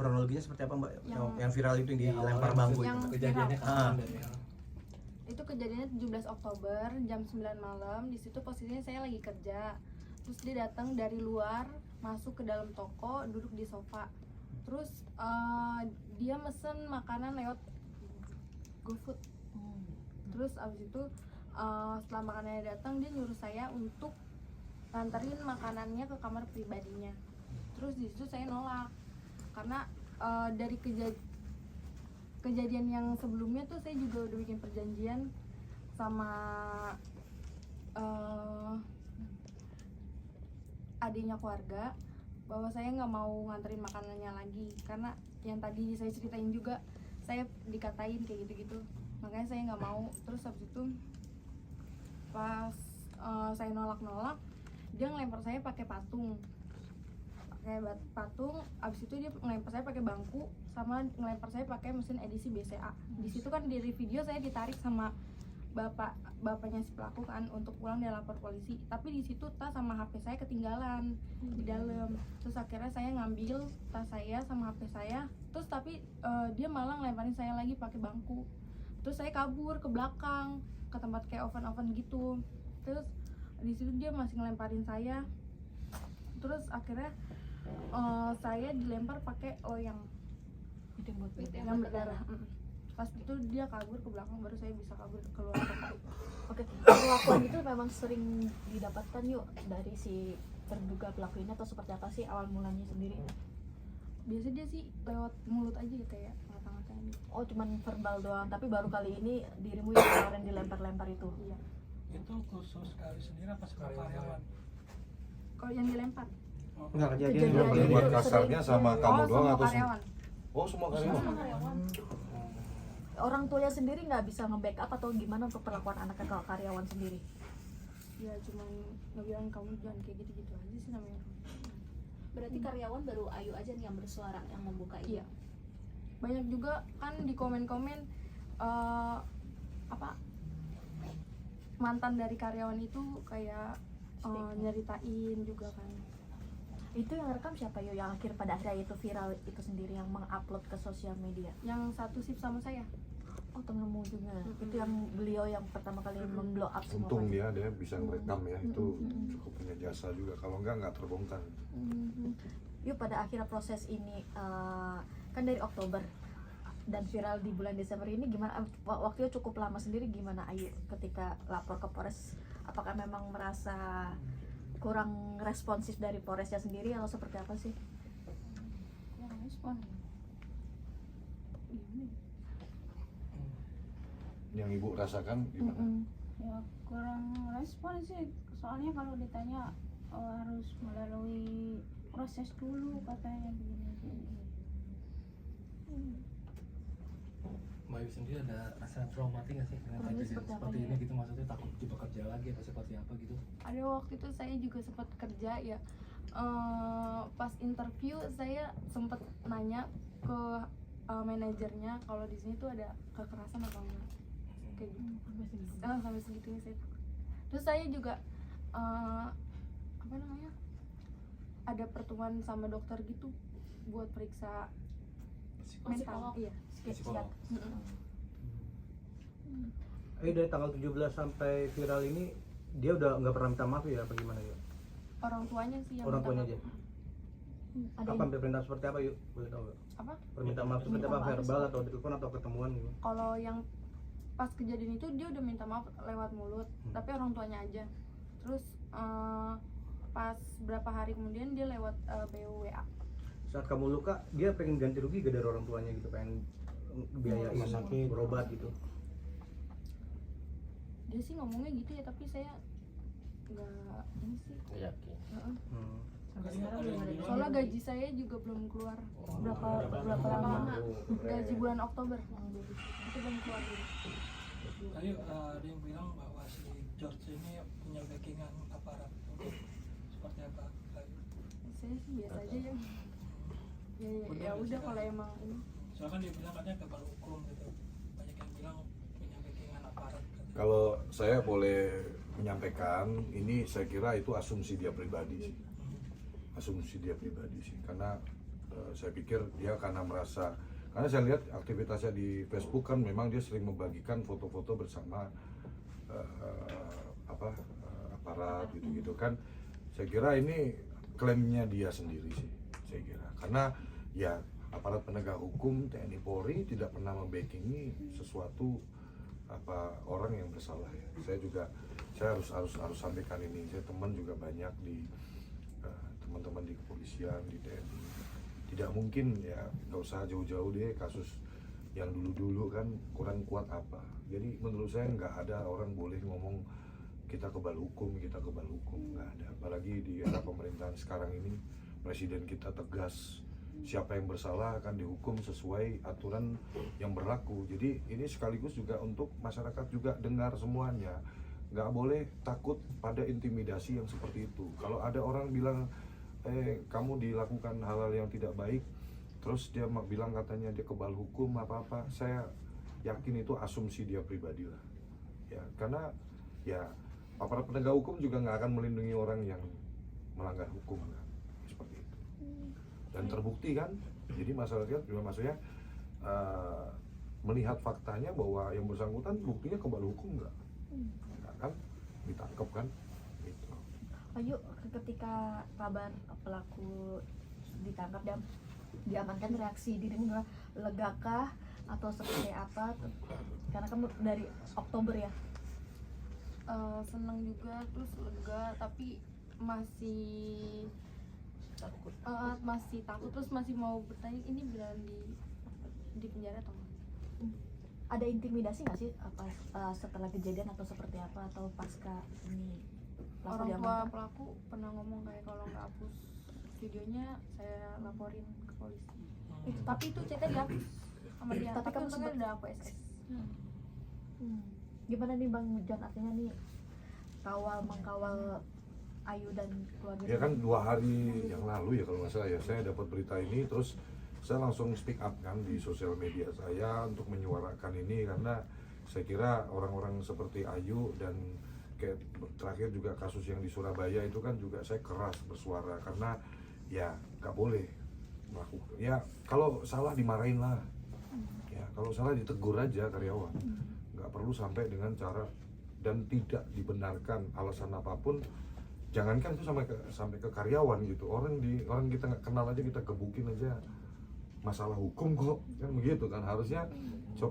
kronologinya seperti apa Mbak? Yang viral itu yang dilempar bangku yang itu. Kejadiannya kapan dan ya? Itu kejadiannya 17 Oktober jam 9 malam. Di situ posisinya saya lagi kerja. Terus dia datang dari luar, masuk ke dalam toko, duduk di sofa. Terus dia mesen makanan lewat GoFood. Terus abis itu setelah makanannya datang, dia nyuruh saya untuk nganterin makanannya ke kamar pribadinya. Terus di situ saya nolak karena dari kejadian yang sebelumnya tuh saya juga udah bikin perjanjian sama adiknya keluarga bahwa saya nggak mau nganterin makanannya lagi, karena yang tadi saya ceritain juga saya dikatain kayak gitu-gitu, makanya saya nggak mau. Terus habis itu pas saya nolak, dia ngelempar saya pakai patung, abis itu dia ngelempar saya pakai bangku, sama ngelempar saya pakai mesin edisi BCA. Di situ kan dari video saya ditarik sama bapaknya si pelaku kan untuk pulang dan lapor polisi, tapi di situ tas sama HP saya ketinggalan di dalam. Terus akhirnya saya ngambil tas saya sama HP saya, terus tapi dia malah ngelemparin saya lagi pakai bangku. Terus saya kabur ke belakang ke tempat kayak oven gitu. Terus di situ dia masih ngelemparin saya. Terus akhirnya saya dilempar pakai loyang yang berdarah. Pas itu dia kabur ke belakang, baru saya bisa kabur keluar toko. Oke, perlakuan itu memang sering didapatkan yuk dari si terduga pelaku ini atau seperti apa sih awal mulanya sendiri? Biasanya dia sih lewat mulut aja ya, kayak ngata-ngatain gitu. Oh, cuman verbal doang, tapi baru kali ini dirimu yang kemarin dilempar-lempar itu? Iya. Itu khusus kali sendiri apa semua karyawan? Kalau yang dilempar? Enggak, kejadian Kejadian yang itu Buat kasarnya sama kamu Oh, doang semua atau karyawan. Oh, semua karyawan. Semua karyawan. Orang tuanya sendiri nggak bisa nge-backup atau gimana untuk perlakuan anaknya ke karyawan sendiri? Ya cuman ngebilang kamu jangan kayak gitu-gitu aja sih namanya. Berarti karyawan baru Ayu aja nih yang bersuara, yang membuka ini. Iya. Banyak juga kan di komen-komen mantan dari karyawan itu kayak nyeritain juga kan. Itu yang rekam siapa yo? Yang akhir pada akhirnya itu viral itu sendiri yang mengupload ke sosial media? Yang satu shift sama saya. Oh, temenmu juga. Itu yang beliau yang pertama kali memblow up semua. Untung kan? dia bisa ngerekam ya, itu cukup punya jasa juga. Kalau nggak terbongkar. Yuk, pada akhirnya proses ini kan dari Oktober dan viral di bulan Desember ini, gimana waktunya cukup lama sendiri, gimana Ayu ketika lapor ke Polres? Apakah memang merasa kurang responsif dari Polresnya sendiri atau seperti apa sih? Kurang respon. Yang ibu rasakan gimana? Ya kurang respon sih, soalnya kalau ditanya harus melalui proses dulu katanya begini. Mbak Ayu sendiri ada rasa traumatik nggak sih dengan kejadian seperti ini gitu, maksudnya takut bekerja lagi atau seperti apa gitu? Ada waktu itu saya juga sempat kerja ya, pas interview saya sempat nanya ke manajernya kalau di sini tuh ada kekerasan atau enggak, kayak gitu. Sampai segitunya saya takut. Terus saya juga ada pertemuan sama dokter gitu buat periksa mental. Iya, Psikolog. Dari tanggal 17 sampai viral ini dia udah nggak pernah minta maaf ya apa gimana ya? Orang tuanya sih yang Orang minta tuanya maaf. aja. Ada Apa permintaan seperti apa yuk? Boleh tahu nggak? Apa? Permintaan maaf seperti apa? Verbal atau di telepon atau ketemuan gitu? Kalau yang pas kejadian itu dia udah minta maaf lewat mulut, tapi orang tuanya aja. Terus pas berapa hari kemudian dia lewat BUWA. Saat kamu luka, dia pengen ganti rugi gak dari orang tuanya gitu, pengen biayain Rumah sakit. berobat gitu. Dia sih ngomongnya gitu ya, tapi saya nggak ini sih. Yakin. Soalnya gaji saya juga belum keluar. Berapa lama? Gaji bulan Oktober. Itu belum keluar gitu. Tadi ada yang bilang bahwa si George ini punya backingan aparat. Seperti apa? Saya sih biasa aja ya. Ya udah kalau emang ini. Soalnya kan dia bilang katanya kabar hukum gitu. Banyak yang bilang punya backingan aparat. Kalau saya boleh menyampaikan, ini saya kira itu asumsi dia pribadi sih. Asumsi dia pribadi sih, karena Saya pikir dia karena saya lihat aktivitasnya di Facebook kan memang dia sering membagikan foto-foto bersama aparat gitu kan. Saya kira ini klaimnya dia sendiri sih, saya kira, karena ya aparat penegak hukum TNI Polri tidak pernah membackingi sesuatu orang yang bersalah ya. Saya harus sampaikan ini. Saya teman juga banyak di teman-teman di kepolisian, di TNI. Tidak mungkin ya, nggak usah jauh-jauh deh kasus yang dulu-dulu kan kurang kuat apa. Jadi menurut saya nggak ada orang boleh ngomong kita kebal hukum, nggak ada. Apalagi di era pemerintahan sekarang ini, presiden kita tegas, siapa yang bersalah akan dihukum sesuai aturan yang berlaku. Jadi ini sekaligus juga untuk masyarakat juga dengar semuanya. Nggak boleh takut pada intimidasi yang seperti itu. Kalau ada orang bilang, kamu dilakukan hal-hal yang tidak baik, terus dia bilang katanya dia kebal hukum apa-apa, saya yakin itu asumsi dia pribadi lah. Ya, karena ya aparat penegak hukum juga nggak akan melindungi orang yang melanggar hukum kan, seperti itu. Dan terbukti kan, jadi masyarakat juga maksudnya melihat faktanya bahwa yang bersangkutan buktinya kebal hukum nggak kan ditangkap kan gitu. Ayu, ketika kabar pelaku ditangkap dan diamankan, reaksi dirimu legakah atau seperti apa? Karena kamu dari Oktober ya. Senang juga, terus lega, tapi masih takut, terus masih mau bertanya ini beneran di penjara atau enggak? Ada intimidasi nggak sih setelah kejadian atau seperti apa, atau pasca ini pelaku Orang tua diamankan? pelaku pernah ngomong kayak kalau nggak hapus videonya saya laporin ke polisi. Tapi itu chatnya dihapus sama dia. Tapi Tapi kamu untungnya sempet- udah aku SS. Gimana nih Bang John, artinya nih mengkawal Ayu dan keluarga? Ya kan 2 hari yang lalu ya kalau nggak salah ya, saya dapat berita ini, terus saya langsung speak up kan di sosial media saya untuk menyuarakan ini, karena saya kira orang-orang seperti Ayu dan kayak terakhir juga kasus yang di Surabaya itu kan juga saya keras bersuara, karena ya nggak boleh melakukan. Ya kalau salah dimarahin lah, ya kalau salah ditegur aja karyawan, nggak perlu sampai dengan cara dan tidak dibenarkan alasan apapun. Jangankan itu sampai ke karyawan gitu, orang kita nggak kenal aja kita gebukin aja, masalah hukum kok kan begitu kan. Harusnya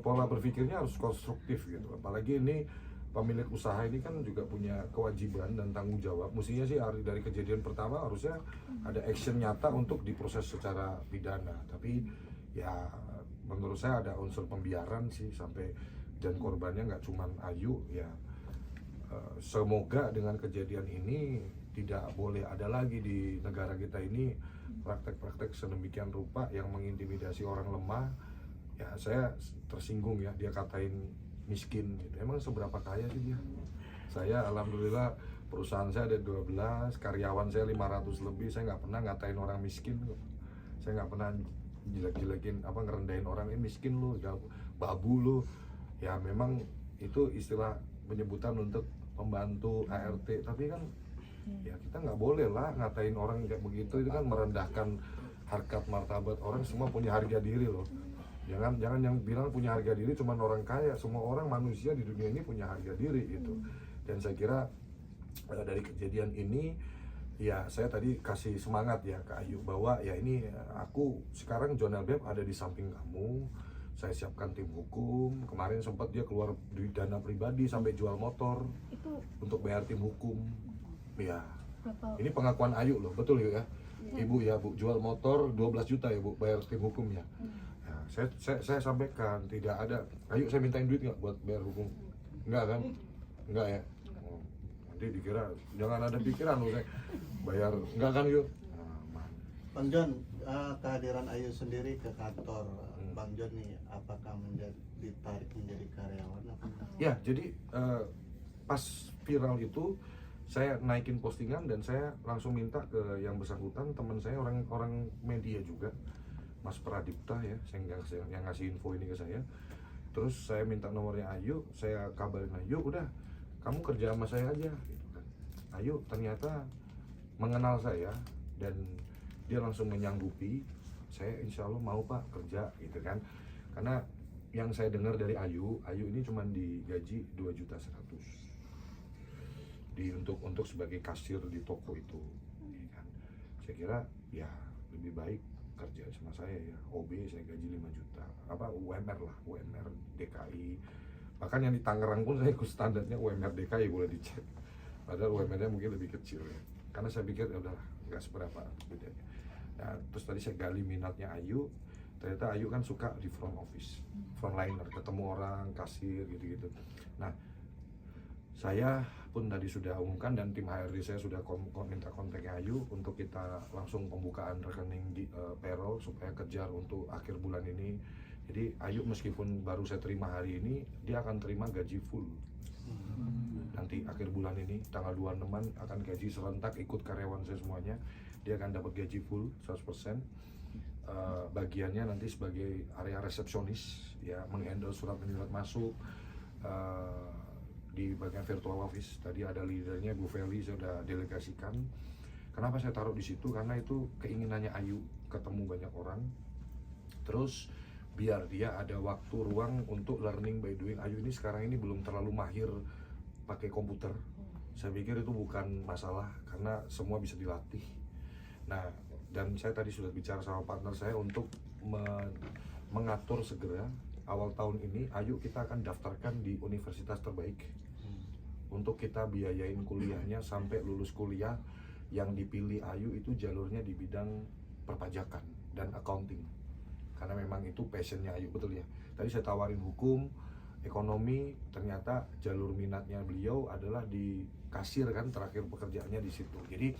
pola berpikirnya harus konstruktif gitu, apalagi ini pemilik usaha ini kan juga punya kewajiban dan tanggung jawab. Mestinya sih dari kejadian pertama harusnya ada action nyata untuk diproses secara pidana, tapi ya menurut saya ada unsur pembiaran sih sampai, dan korbannya nggak cuman Ayu ya. Semoga dengan kejadian ini tidak boleh ada lagi di negara kita ini praktek-praktek sedemikian rupa yang mengintimidasi orang lemah. Ya saya tersinggung ya, dia katain miskin gitu. Emang seberapa kaya sih dia? Saya alhamdulillah perusahaan saya ada 12, karyawan saya 500 lebih, saya nggak pernah ngatain orang miskin kok. Saya nggak pernah jelek-jelekin ngerendahin orang, ini miskin lu, babu lu. Ya memang itu istilah penyebutan untuk pembantu ART, tapi kan ya kita nggak boleh lah ngatain orang kayak begitu. Itu kan merendahkan harkat martabat orang. Semua punya harga diri loh. Jangan yang bilang punya harga diri cuma orang kaya. Semua orang manusia di dunia ini punya harga diri gitu. Dan saya kira dari kejadian ini ya saya tadi kasih semangat ya ke Ayu bahwa ya ini aku sekarang John Albert ada di samping kamu. Saya siapkan tim hukum. Kemarin sempat dia keluar duit dana pribadi sampai jual motor Itu untuk bayar tim hukum. Ya, berapa? ini pengakuan Ayu loh, betul ya? Ibu ya Bu, jual motor 12 juta ya Bu, bayar tim hukumnya. Ya, saya sampaikan tidak ada. Ayu, saya mintain duit nggak buat bayar hukum? Enggak kan? Enggak ya? Oh, nanti dikira, jangan ada pikiran loh saya bayar, enggak kan yuk? Nah, Bang John, kehadiran Ayu sendiri ke kantor Bang John nih, apakah ditarik menjadi karyawan apa enggak? ya, jadi pas viral itu saya naikin postingan dan saya langsung minta ke yang bersangkutan, teman saya orang media juga, Mas Pradipta ya, yang ngasih info ini ke saya. Terus saya minta nomornya Ayu, saya kabarin Ayu, udah kamu kerja sama saya aja gitu kan. Ayu ternyata mengenal saya dan dia langsung menyanggupi saya insya Allah mau Pak kerja gitu kan. Karena yang saya dengar dari Ayu ini cuma digaji 2.100.000 untuk sebagai kasir di toko itu, ya kan. Saya kira ya lebih baik kerja sama saya ya, OB saya gaji 5 juta, UMR lah, UMR DKI. Bahkan yang di Tangerang pun saya ikut standarnya UMR DKI, boleh dicek. Padahal UMR-nya mungkin lebih kecil ya. Karena saya pikir ya udahlah, nggak seberapa bedanya. Nah, terus tadi saya gali minatnya Ayu, ternyata Ayu kan suka di front office, frontliner, ketemu orang, kasir gitu-gitu. Nah, saya pun tadi sudah umumkan dan tim HRD saya sudah minta kontaknya Ayu untuk kita langsung pembukaan rekening di payroll supaya kejar untuk akhir bulan ini. Jadi Ayu meskipun baru saya terima hari ini, dia akan terima gaji full. Nanti akhir bulan ini tanggal 26-an akan gaji serentak, ikut karyawan saya semuanya. Dia akan dapat gaji full 100%. Bagiannya nanti sebagai area resepsionis ya, menghandle surat menyurat masuk di bagian virtual office. Tadi ada leadernya Bu Feli, saya sudah delegasikan. Kenapa saya taruh di situ? Karena itu keinginannya Ayu, ketemu banyak orang. Terus biar dia ada waktu ruang untuk learning by doing. Ayu ini sekarang ini belum terlalu mahir pakai komputer. Saya pikir itu bukan masalah karena semua bisa dilatih. Nah, dan saya tadi sudah bicara sama partner saya untuk mengatur segera awal tahun ini Ayu kita akan daftarkan di universitas terbaik untuk kita biayain kuliahnya sampai lulus kuliah. Yang dipilih Ayu itu jalurnya di bidang perpajakan dan accounting karena memang itu passionnya Ayu, betul ya. Tadi saya tawarin hukum, ekonomi, ternyata jalur minatnya beliau adalah di kasir kan, terakhir pekerjaannya di situ. Jadi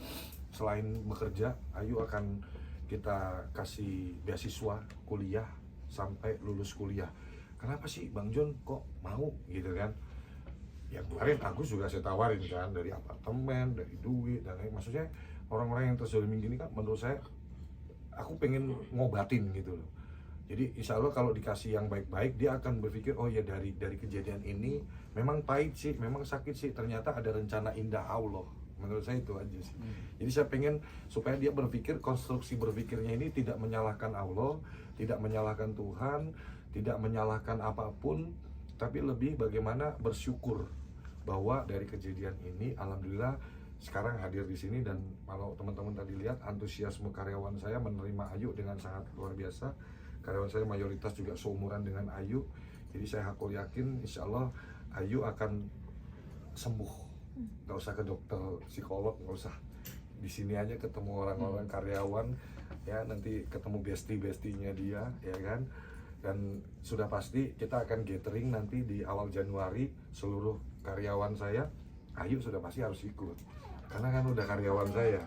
selain bekerja, Ayu akan kita kasih beasiswa kuliah sampai lulus kuliah. Kenapa sih Bang John kok mau gitu kan? Ya kemarin Agus juga saya tawarin kan, dari apartemen, dari duit dan lain. Maksudnya orang-orang yang terzalimi gini kan menurut saya aku pengen ngobatin gitu loh. Jadi insya Allah kalau dikasih yang baik-baik dia akan berpikir oh ya dari kejadian ini memang pahit sih, memang sakit sih, ternyata ada rencana indah Allah. Menurut saya itu aja sih. Jadi saya pengen supaya dia berpikir, konstruksi berpikirnya ini tidak menyalahkan Allah, tidak menyalahkan Tuhan, tidak menyalahkan apapun, tapi lebih bagaimana bersyukur bahwa dari kejadian ini alhamdulillah sekarang hadir di sini. Dan kalau teman-teman tadi lihat antusiasme karyawan saya menerima Ayu dengan sangat luar biasa. Karyawan saya mayoritas juga seumuran dengan Ayu. Jadi saya hakul yakin insya Allah Ayu akan sembuh. Gak usah ke dokter psikolog, gak usah. Di sini aja ketemu orang-orang karyawan ya, nanti ketemu bestie-bestinya dia ya kan. Dan sudah pasti kita akan gathering nanti di awal Januari, seluruh karyawan saya Ayu sudah pasti harus ikut karena kan udah karyawan saya.